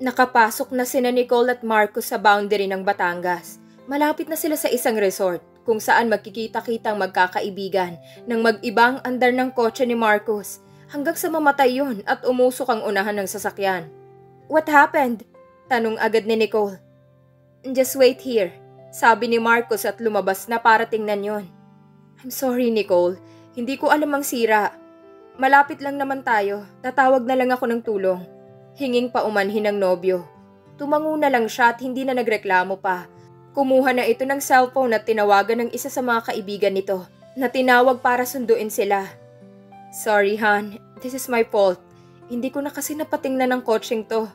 Nakapasok na sina Nicole at Marcos sa boundary ng Batangas. Malapit na sila sa isang resort kung saan magkikita-kitang magkakaibigan nang mag-ibang andar ng kotse ni Marcos hanggang sa mamatay yun at umusok ang unahan ng sasakyan. "What happened?" tanong agad ni Nicole. "Just wait here," sabi ni Marcos at lumabas na para tingnan yon. "I'm sorry, Nicole. Hindi ko alam ang sira. Malapit lang naman tayo. Tatawag na lang ako ng tulong." Hinging paumanhin ng nobyo. Tumango na lang siya at hindi na nagreklamo pa. Kumuha na ito ng cellphone at tinawagan ng isa sa mga kaibigan nito na tinawag para sunduin sila. "Sorry, Han. This is my fault. Hindi ko na kasi napatingnan ng kotseng to."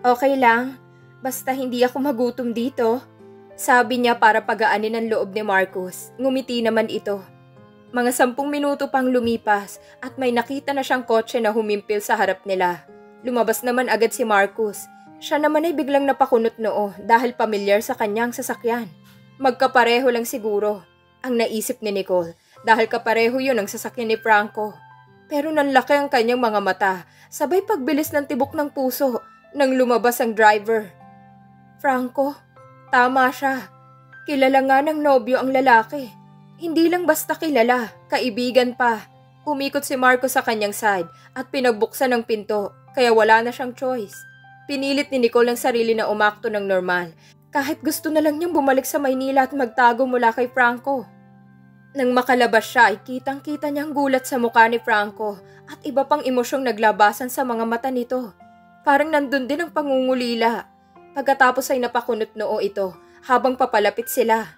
"Okay lang. Basta hindi ako magutom dito," sabi niya para pagaanin ang loob ni Marcos. Ngumiti naman ito. Mga 10 minuto pang lumipas at may nakita na siyang kotse na humimpil sa harap nila. Lumabas naman agad si Marcos. Siya naman ay biglang napakunot noo dahil pamilyar sa kanyang sasakyan. Magkapareho lang siguro, ang naisip ni Nicole, dahil kapareho yun ang sasakyan ni Franco. Pero nanlaki ang kanyang mga mata, sabay pagbilis ng tibok ng puso nang lumabas ang driver. Franco, tama siya. Kilala nga ng nobyo ang lalaki. Hindi lang basta kilala, kaibigan pa. Umikot si Marcos sa kanyang side at pinagbuksan ng pinto. Kaya wala na siyang choice. Pinilit ni Nicole ang sarili na umakto ng normal. Kahit gusto na lang niyang bumalik sa Maynila at magtago mula kay Franco. Nang makalabas siya ay kitang-kita niyang gulat sa mukha ni Franco at iba pang emosyong naglabasan sa mga mata nito. Parang nandun din ang pangungulila. Pagkatapos ay napakunot noo ito habang papalapit sila.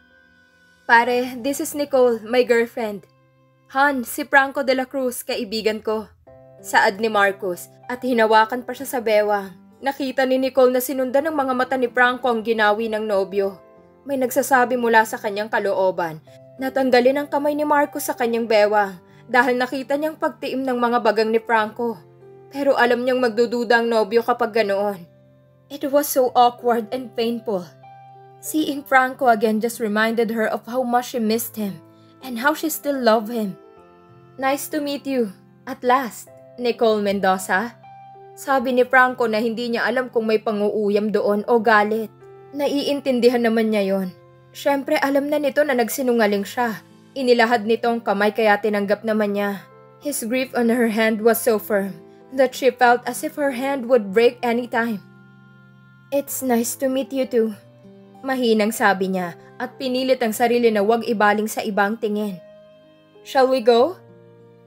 "Pare, this is Nicole, my girlfriend. Han, si Franco de la Cruz, kaibigan ko," saad ni Marcos at hinawakan pa siya sa bewang. Nakita ni Nicole na sinundan ng mga mata ni Franco ang ginawi ng nobyo. May nagsasabi mula sa kanyang kalooban. Natanggalin ang kamay ni Marcos sa kanyang bewang dahil nakita niyang pagtiim ng mga bagang ni Franco. Pero alam niyang magdududa ang nobyo kapag ganoon. It was so awkward and painful. Seeing Franco again just reminded her of how much she missed him and how she still loved him. "Nice to meet you. At last, Nicole Mendoza," sabi ni Franco na hindi niya alam kung may panguuyam doon o galit. Naiintindihan naman niya yon. Siyempre alam na nito na nagsinungaling siya. Inilahad nito ang kamay kaya tinanggap naman niya. His grip on her hand was so firm that she felt as if her hand would break anytime. "It's nice to meet you too," mahinang sabi niya at pinilit ang sarili na huwag ibaling sa ibang tingin. "Shall we go?"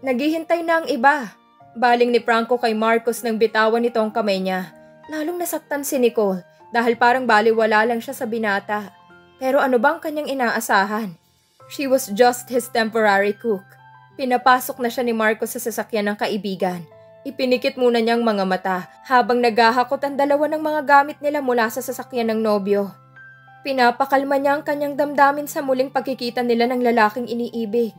Naghihintay na ang iba. Baling ni Franco kay Marcos nang bitawan nito ang kamay niya. Lalong nasaktan si Nicole dahil parang baliwala lang siya sa binata. Pero ano bang kanyang inaasahan? She was just his temporary cook. Pinapasok na siya ni Marcos sa sasakyan ng kaibigan. Ipinikit muna niyang mga mata habang naghahakot ang dalawa ng mga gamit nila mula sa sasakyan ng nobyo. Pinapakalma niya ang kanyang damdamin sa muling pagkikita nila ng lalaking iniibig.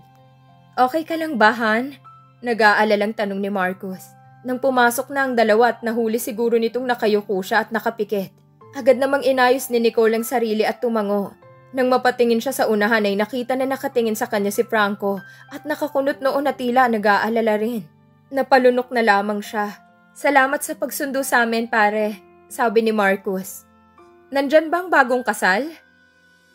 "Okay ka lang ba, Han?" Nag-aalalang tanong ni Marcos. Nang pumasok na ang dalawa at nahuli siguro nitong nakayuko siya at nakapikit. Agad namang inayos ni Nicole ang sarili at tumango. Nang mapatingin siya sa unahan ay nakita na nakatingin sa kanya si Franco at nakakunot noon na tila nag-aalala rin. Napalunok na lamang siya. "Salamat sa pagsundo sa amin, pare," sabi ni Marcos. "Nandyan bang bagong kasal?"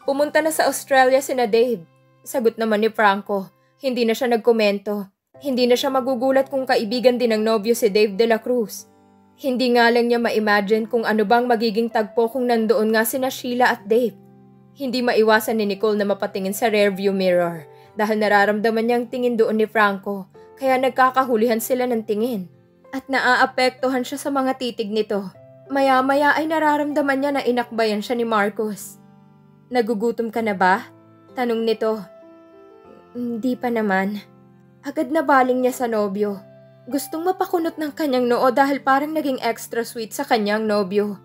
"Pumunta na sa Australia sina Dave," sagot naman ni Franco. Hindi na siya nagkomento. Hindi na siya magugulat kung kaibigan din ng nobyo si Dave de la Cruz. Hindi nga lang niya ma-imagine kung ano bang magiging tagpo kung nandoon nga sina Sheila at Dave. Hindi maiwasan ni Nicole na mapatingin sa rearview mirror dahil nararamdaman niyang tingin doon ni Franco kaya nagkakahulihan sila ng tingin. At naaapektuhan siya sa mga titig nito. Maya-maya ay nararamdaman niya na inakbayan siya ni Marcos. "Nagugutom ka na ba?" tanong nito. "Hindi pa naman." Agad na baling niya sa nobyo. Gustong mapakunot ng kanyang noo dahil parang naging extra sweet sa kanyang nobyo.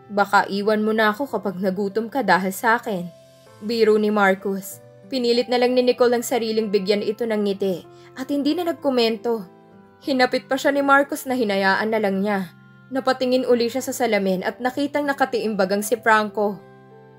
"Baka iwan mo na ako kapag nagutom ka dahil sa akin," biro ni Marcos. Pinilit na lang ni Nicole ang sariling bigyan ito ng ngiti at hindi na nagkomento. Hinapit pa siya ni Marcos na hinayaan na lang niya. Napatingin uli siya sa salamin at nakitang nakatiimbagang si Franco.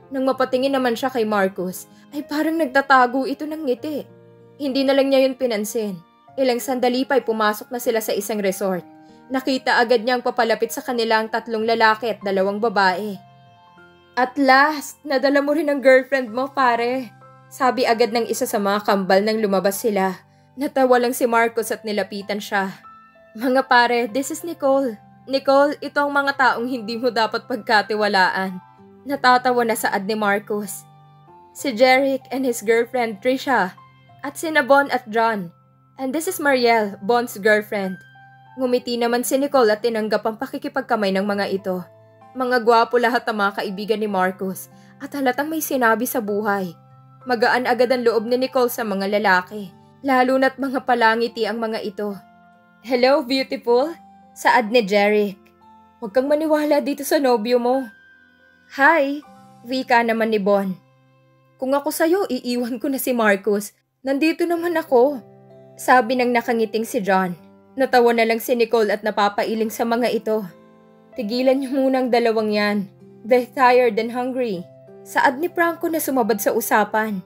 Nang mapatingin naman siya kay Marcos ay parang nagtatago ito ng ngiti. Hindi na lang niya yun pinansin. Ilang sandali pa'y pumasok na sila sa isang resort. Nakita agad niyang papalapit sa kanila ang 3 lalaki at 2 babae. At last, nadala mo rin ang girlfriend mo, pare. Sabi agad ng isa sa mga kambal nang lumabas sila. Natawa lang si Marcos at nilapitan siya. Mga pare, this is Nicole. Nicole, ito ang mga taong hindi mo dapat pagkatiwalaan. Natatawa na saad ni Marcos. Si Jeric and his girlfriend Trisha. At sina Bon at John. And this is Marielle, Bon's girlfriend. Ngumiti naman si Nicole at tinanggap ang pakikipagkamay ng mga ito. Mga gwapo lahat ang mga kaibigan ni Marcos at halatang may sinabi sa buhay. Magaan agad ang loob ni Nicole sa mga lalaki, lalo na't mga palangiti ang mga ito. Hello, beautiful? Saad ni Jeric. Huwag kang maniwala dito sa nobyo mo. Hi, wika naman ni Bon. Kung ako sa'yo, iiwan ko na si Marcos. Nandito naman ako. Sabi ng nakangiting si John. Natawa na lang si Nicole at napapailing sa mga ito. Tigilan niyo munang dalawang yan. They're tired and hungry. Saad ni Franco na sumabad sa usapan.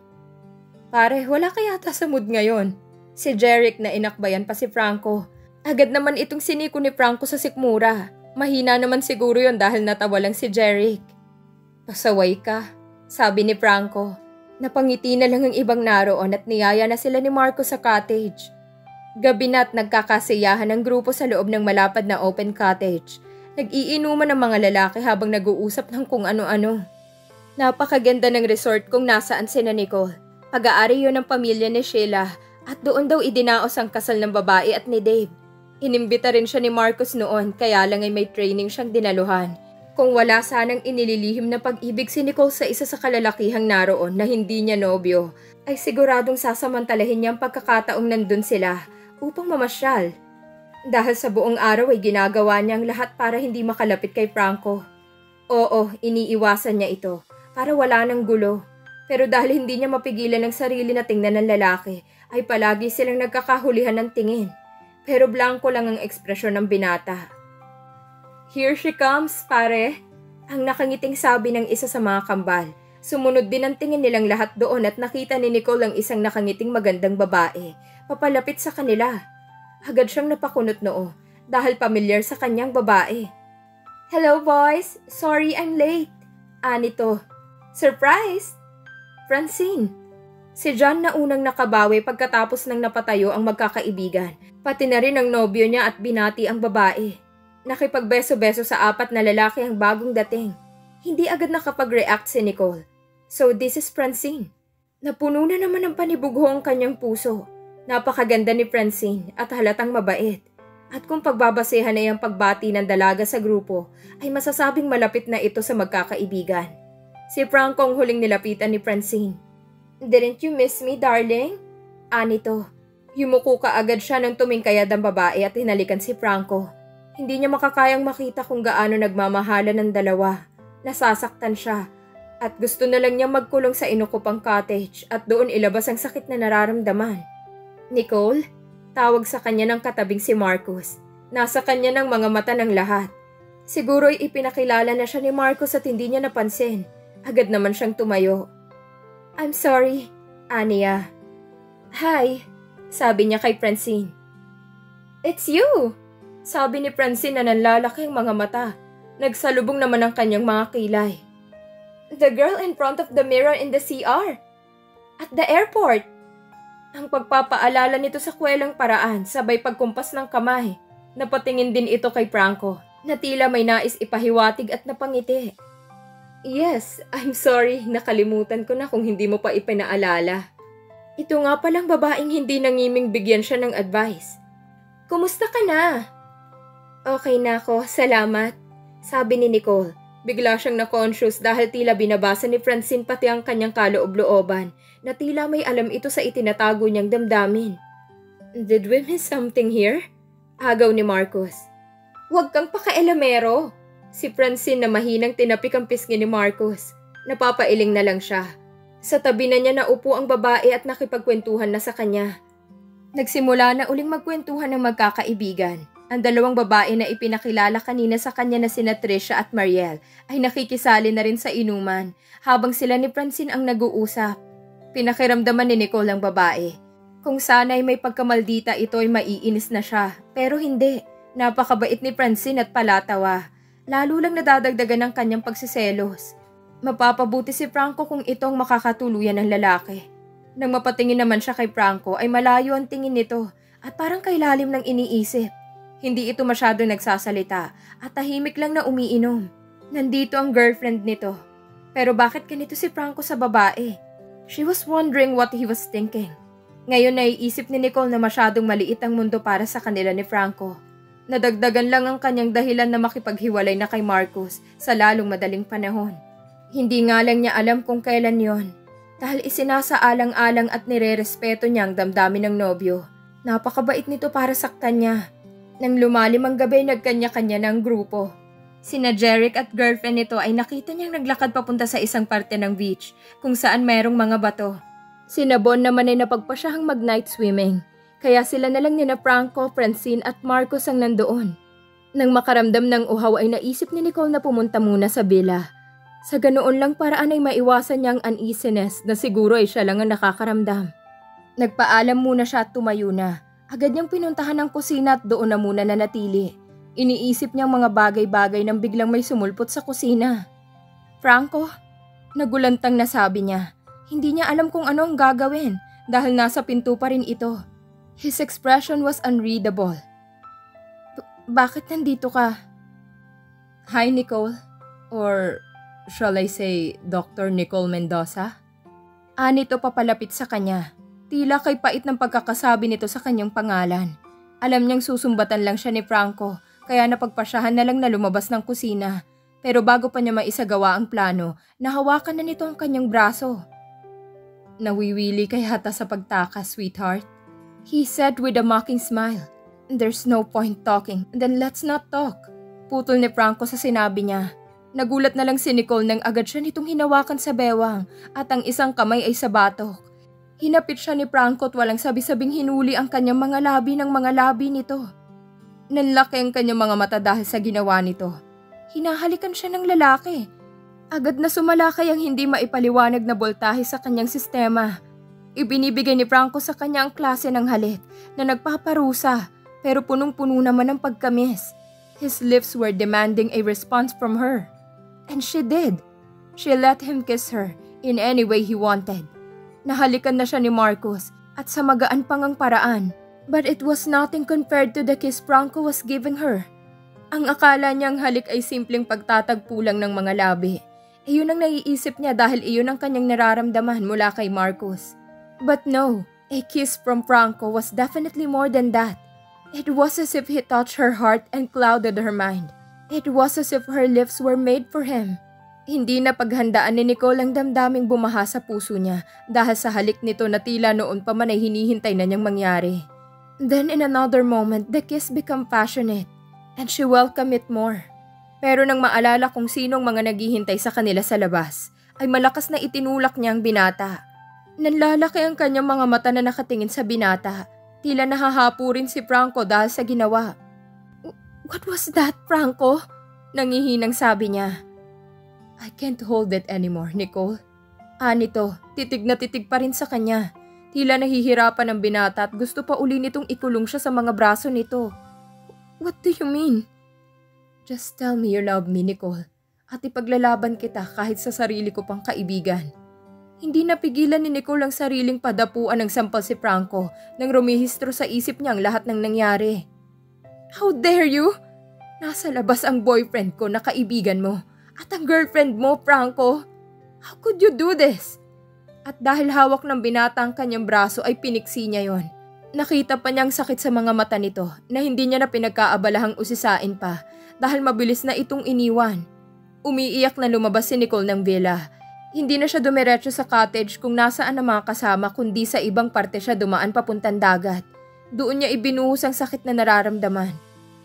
Pare, wala ka yata sa mood ngayon. Si Jeric na inakbayan pa si Franco. Agad naman itong siniko ni Franco sa sikmura. Mahina naman siguro yon dahil natawa lang si Jeric. Pasaway ka, sabi ni Franco. Napangiti na lang ang ibang naroon at niyaya na sila ni Marco sa cottage. Gabi na't nagkakasiyahan ang grupo sa loob ng malapad na open cottage. Nag-iinuman ang mga lalaki habang nag-uusap ng kung ano-ano. Napakaganda ng resort kung nasaan sina Nicole. Pag-aari yun ng pamilya ni Sheila at doon daw idinaos ang kasal ng babae at ni Dave. Inimbita rin siya ni Marcos noon kaya lang ay may training siyang dinaluhan. Kung wala sanang inililihim na pag-ibig si Nicole sa isa sa kalalakihang naroon na hindi niya nobyo, ay siguradong sasamantalahin niya ang pagkakataong nandun sila upang mamasyal. Dahil sa buong araw ay ginagawa niya ang lahat para hindi makalapit kay Franco. Oo, iniiwasan niya ito para wala ng gulo. Pero dahil hindi niya mapigilan ang sarili na tingnan ng lalaki, ay palagi silang nagkakahulihan ng tingin. Pero blanko lang ang ekspresyon ng binata. Here she comes, pare. Ang nakangiting sabi ng isa sa mga kambal. Sumunod din ang tingin nilang lahat doon at nakita ni Nicole ang isang nakangiting magandang babae. Papalapit sa kanila. Agad siyang napakunot noo dahil pamilyar sa kanyang babae. Hello boys, sorry I'm late. Anito. Surprise! Francine. Si John na unang nakabawi pagkatapos ng napatayo ang magkakaibigan. Pati na rin ang nobyo niya at binati ang babae. Nakipagbeso-beso sa 4 na lalaki ang bagong dating. Hindi agad nakapag-react si Nicole. So this is Francine. Napuno na naman ng panibugho ang kanyang puso. Napakaganda ni Francine at halatang mabait. At kung pagbabasehan ay ang pagbati ng dalaga sa grupo, ay masasabing malapit na ito sa magkakaibigan. Si Franco ang huling nilapitan ni Francine. Didn't you miss me, darling? Anito. Yumuko ka agad siya nang tumingkayad ang babae at hinalikan si Franco. Hindi niya makakayang makita kung gaano nagmamahalan ng dalawa. Nasasaktan siya at gusto na lang niya magkulong sa inukupang cottage at doon ilabas ang sakit na nararamdaman. Nicole, tawag sa kanya ng katabing si Marcos. Nasa kanya ng mga mata ng lahat. Siguro'y ipinakilala na siya ni Marcos at hindi niya napansin. Agad naman siyang tumayo. I'm sorry, Ania. Hi, sabi niya kay Francine. It's you! Sabi ni Francine na nanlalaki ang mga mata. Nagsalubong naman ang kanyang mga kilay. The girl in front of the mirror in the CR. At the airport. Ang pagpapaalala nito sa kwelang paraan sabay pagkumpas ng kamay. Napatingin din ito kay Franco na tila may nais ipahiwatig at napangiti. Yes, I'm sorry, nakalimutan ko na kung hindi mo pa ipinaalala. Ito nga palang babaeng hindi nangiming bigyan siya ng advice. Kumusta ka na? Okay na ako, salamat. Sabi ni Nicole. Bigla siyang na-conscious dahil tila binabasa ni Francine pati ang kanyang kaloob-looban na tila may alam ito sa itinatago niyang damdamin. Did we miss something here? Agaw ni Marcos. Huwag kang pakailamero. Si Francine na mahinang tinapik ang pisngi ni Marcos. Napapailing na lang siya. Sa tabi na niya naupo ang babae at nakipagkwentuhan na sa kanya. Nagsimula na uling magkwentuhan ng magkakaibigan. Ang 2 babae na ipinakilala kanina sa kanya na sina Trisha at Marielle ay nakikisali na rin sa inuman habang sila ni Francine ang nag-uusap. Pinakiramdaman ni Nicole ang babae. Kung sana'y may pagkamaldita ito ay maiinis na siya, pero hindi. Napakabait ni Francine at palatawa. Lalo lang nadadagdagan ng kanyang pagsiselos. Mapapabuti si Franco kung itong makakatuluyan ng lalaki. Nang mapatingin naman siya kay Franco ay malayo ang tingin nito at parang kay lalim ng iniisip. Hindi ito masyadong nagsasalita at tahimik lang na umiinom. Nandito ang girlfriend nito. Pero bakit ganito si Franco sa babae? She was wondering what he was thinking. Ngayon naiisip ni Nicole na masyadong maliit ang mundo para sa kanila ni Franco. Nadagdagan lang ang kanyang dahilan na makipaghiwalay na kay Marcos sa lalong madaling panahon. Hindi nga lang niya alam kung kailan yon. Dahil isinasaalang-alang at nire-respeto niya ang damdamin ng nobyo. Napakabait nito para saktan niya. Nang lumalim ang gabi, nagkanya-kanya ng grupo. Sina Jeric at girlfriend nito ay nakita niyang naglakad papunta sa isang parte ng beach kung saan mayroong mga bato. Sina Bon naman ay napagpasyahang mag-night swimming. Kaya sila na lang nina Franco, Francine at Marcos ang nandoon. Nang makaramdam ng uhaw ay naisip ni Nicole na pumunta muna sa villa. Sa ganoon lang paraan ay maiwasan niyang uneasiness na siguro ay siya lang ang nakakaramdam. Nagpaalam muna siya at tumayo na. Agad niyang pinuntahan ang kusina at doon na muna nanatili. Iniisip niyang mga bagay-bagay nang biglang may sumulpot sa kusina. Franco? Nagulantang nasabi niya. Hindi niya alam kung ano ang gagawin dahil nasa pinto pa rin ito. His expression was unreadable. Bakit nandito ka? Hi, Nicole. Or shall I say, Dr. Nicole Mendoza? Anito papalapit sa kanya. Tila kay pait ng pagkakasabi nito sa kanyang pangalan. Alam niyang susumbatan lang siya ni Franco, kaya napagpasyahan na lang na lumabas ng kusina. Pero bago pa niya maisagawa ang plano, nahawakan na nito ang kanyang braso. Nawiwili kay hata sa pagtakas, sweetheart. He said with a mocking smile. There's no point talking, then let's not talk. Putol ni Franco sa sinabi niya. Nagulat na lang si Nicole nang agad siya nitong hinawakan sa bewang at ang isang kamay ay sa batok. Hinapit siya ni Franco at walang sabi-sabing hinuli ang kanyang mga labi ng mga labi nito. Nanlaki ang kanyang mga mata dahil sa ginawa nito. Hinahalikan siya ng lalaki. Agad na sumalakay ang hindi maipaliwanag na boltahe sa kanyang sistema. Ibinibigay ni Franco sa kanya ang klase ng halik na nagpaparusa pero punong-puno naman ng pagkamis. His lips were demanding a response from her. And she did. She let him kiss her in any way he wanted. Nahalikan na siya ni Marcos at sa magaan pang ang paraan. But it was nothing compared to the kiss Franco was giving her. Ang akala niyang halik ay simpleng pagtatagpo lang ng mga labi. Iyon ang naiisip niya dahil iyon ang kanyang nararamdaman mula kay Marcos. But no, a kiss from Franco was definitely more than that. It was as if he touched her heart and clouded her mind. It was as if her lips were made for him. Hindi na paghandaan ni Nicole ang damdaming bumaha sa puso niya dahil sa halik nito na tila noon pa man ay hinihintay na niyang mangyari. Then in another moment, the kiss became passionate and she welcomed it more. Pero nang maalala kung sinong mga naghihintay sa kanila sa labas, ay malakas na itinulak niya ang binata. Nanlalaki ang kanyang mga mata na nakatingin sa binata. Tila nahahapo rin si Franco dahil sa ginawa. What was that, Franco? Nangihinang sabi niya. I can't hold it anymore, Nicole. Anito, titig na titig pa rin sa kanya. Tila nahihirapan ang binata at gusto pa uli nitong ikulong siya sa mga braso nito. What do you mean? Just tell me you love me, Nicole. At ipaglalaban kita kahit sa sarili ko pang kaibigan. Hindi napigilan ni Nicole ang sariling padapuan ng sampal si Franco nang rumihistro sa isip niya ang lahat ng nangyari. How dare you? Nasa labas ang boyfriend ko na kaibigan mo at ang girlfriend mo, Franco. How could you do this? At dahil hawak ng binata ang kanyang braso ay piniksi niya yon. Nakita pa niyang sakit sa mga mata nito na hindi niya na pinagkaabalahang usisain pa dahil mabilis na itong iniwan. Umiiyak na lumabas si Nicole ng villa. Hindi na siya dumiretso sa cottage kung nasaan ang mga kasama kundi sa ibang parte siya dumaan papuntang dagat. Doon niya ibinuhos ang sakit na nararamdaman.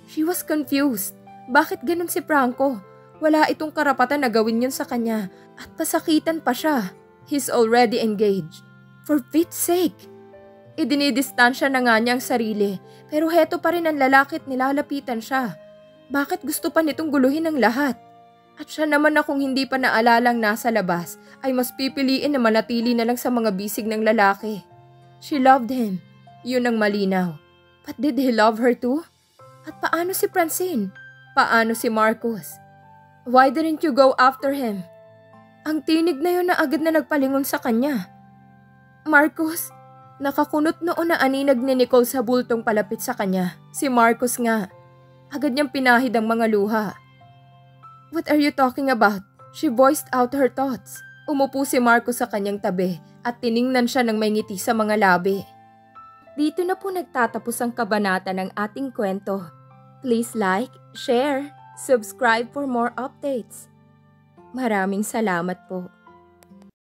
She was confused. Bakit ganun si Franco? Wala itong karapatan na gawin yun sa kanya at pasakitan pa siya. He's already engaged. For Pete's sake! Idinidistansya na nga niya ang sarili pero heto pa rin ang lalaki at nilalapitan siya. Bakit gusto pa nitong guluhin ang lahat? At siya naman na kung hindi pa naalalang nasa labas ay mas pipiliin na manatili na lang sa mga bisig ng lalaki. She loved him. Yun ang malinaw. But did he love her too? At paano si Francine? Paano si Marcos? Why didn't you go after him? Ang tinig na yun na agad na nagpalingon sa kanya. Marcos? Nakakunot noon na aninag ni Nicole sa bultong palapit sa kanya. Si Marcos nga. Agad niyang pinahid ang mga luha. What are you talking about? She voiced out her thoughts. Umupo si Marcos sa kanyang tabi at tiningnan siya ng may ngiti sa mga labi. Dito na po nagtatapos ang kabanata ng ating kwento. Please like, share, subscribe for more updates. Maraming salamat po.